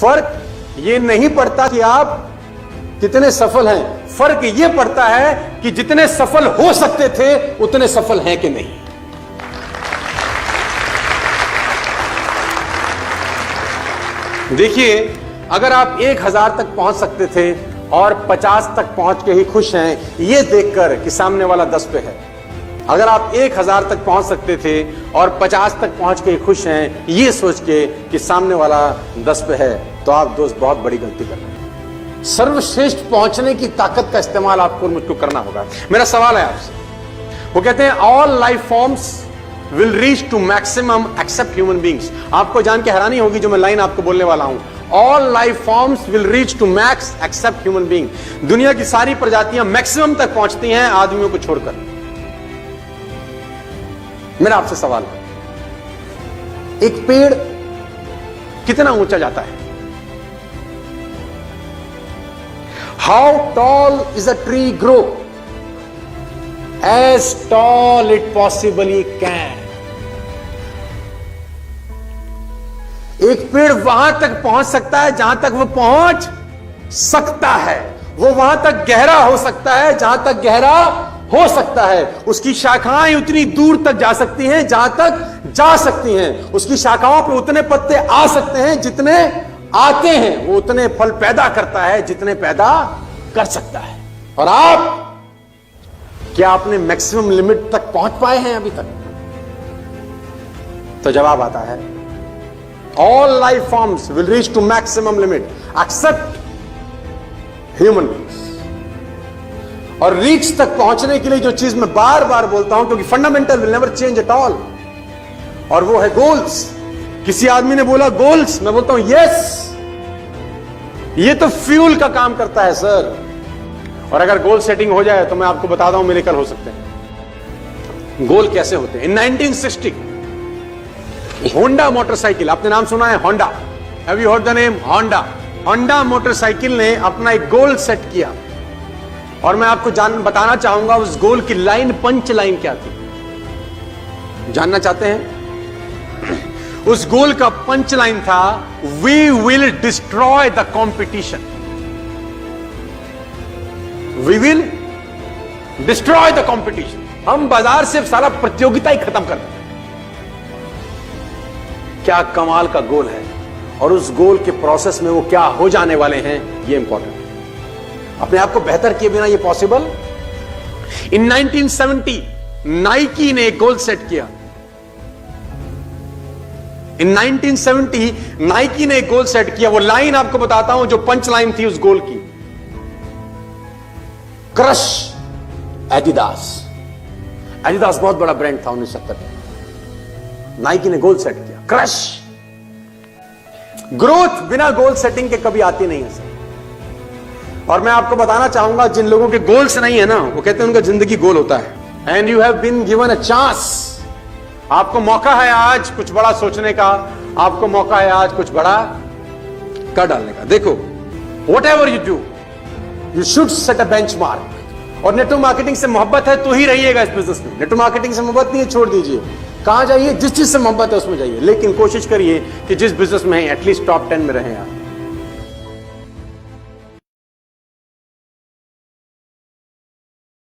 फर्क ये नहीं पड़ता कि आप कितने सफल हैं, फर्क ये पड़ता है कि जितने सफल हो सकते थे उतने सफल हैं कि नहीं। देखिए, अगर आप 1000 तक पहुंच सकते थे और 50 तक पहुंच के ही खुश हैं, ये देखकर कि सामने वाला 10 पे है। अगर आप 1000 तक पहुंच सकते थे और 50 तक पहुंच के खुश हैं, ये सोच के कि सामने वाला 10 पे है, तो आप दोस्त बहुत बड़ी गलती कर रहे हैं। सर्वश्रेष्ठ पहुंचने की ताकत का इस्तेमाल आपको और मुझको करना होगा। मेरा सवाल है आपसे, वो कहते हैं all life forms will reach to maximum except human beings. आपको जान के हैरानी होगी जो मैं लाइन आपको बोलने वाला हूं, all life forms will reach to max except human being. दुनिया की सारी प्रजातियां मैक्सिमम तक पहुंचती हैं आदमियों को छोड़कर। मेरा आपसे सवाल है, एक पेड़ कितना ऊंचा जाता है? How tall is a tree grow? As tall it possibly can. एक पेड़ वहां तक पहुंच सकता है जहां तक वो पहुंच सकता है। वो वहां तक गहरा हो सकता है जहां तक गहरा हो सकता है। उसकी शाखाएं उतनी दूर तक जा सकती हैं जहां तक जा सकती हैं। उसकी शाखाओं पे उतने पत्ते आ सकते हैं जितने आते हैं। वो उतने फल पैदा करता है जितने पैदा कर सकता है। और आप क्या आपने मैक्सिमम लिमिट तक पहुंच पाए हैं अभी तक? तो जवाब आता है, all life forms will reach to maximum limit except human beings. और रीच तक पहुंचने के लिए जो चीज मैं बार बार बोलता हूं, क्योंकि fundamental will never change at all, और वो है गोल्स। किसी आदमी ने बोला गोल्स, मैं बोलता हूं यस, ये तो फ्यूल का काम करता है सर। और अगर गोल सेटिंग हो जाए तो मैं आपको बताता हूं मिरेकल हो सकते हैं। गोल कैसे होते हैं? इन 1960 होंडा मोटरसाइकिल, आपने नाम सुना है Honda? Have you heard the name Honda? Honda motorcycle ने अपना एक गोल सेट किया, और मैं आपको बताना चाहूंगा उस गोल की लाइन, पंच लाइन क्या थी। जानना चाहते हैं? उस गोल का पंच लाइन था, we will destroy the competition. We will destroy the competition. हम बाजार से सारा प्रतियोगिता ही खत्म कर दें। क्या कमाल का गोल है, और उस गोल के प्रोसेस में वो क्या हो जाने वाले हैं, ये इंपॉर्टेंट है। अपने आप को बेहतर किए बिना ये पॉसिबल? इन 1970 नाइकी ने एक गोल सेट किया। इन 1970 नाइकी ने एक गोल सेट किया। वो लाइन आपको बताता हूं जो पंच लाइन थी उस गोल की, क्रश एडिडास। एडिडास बहुत बड़ा ब्रांड था 1970 में। नाइकी ने गोल सेट किया, क्रश। ग्रोथ बिना गोल सेटिंग के कभी आती नहीं है सर। और मैं आपको बताना चाहूंगा, जिन लोगों के गोल्स नहीं है ना, वो कहते हैं उनका जिंदगी गोल होता है। And you have been given a chance. आपको मौका है आज कुछ बड़ा सोचने का, आपको मौका है आज कुछ बड़ा कर डालने का। देखो, what ever you do, you should set a benchmark. और नेटवर्क मार्केटिंग से मोहब्बत है तो ही रहिएगा इस बिजनेस में। नेटवर्क मार्केटिंग से मोहब्बत नहीं है, छोड़ दीजिए। कहां जाइए? जिस चीज से मोहब्बत है उसमें जाइए, लेकिन कोशिश करिए कि जिस बिजनेस में है एटलीस्ट टॉप 10 में रहें आप।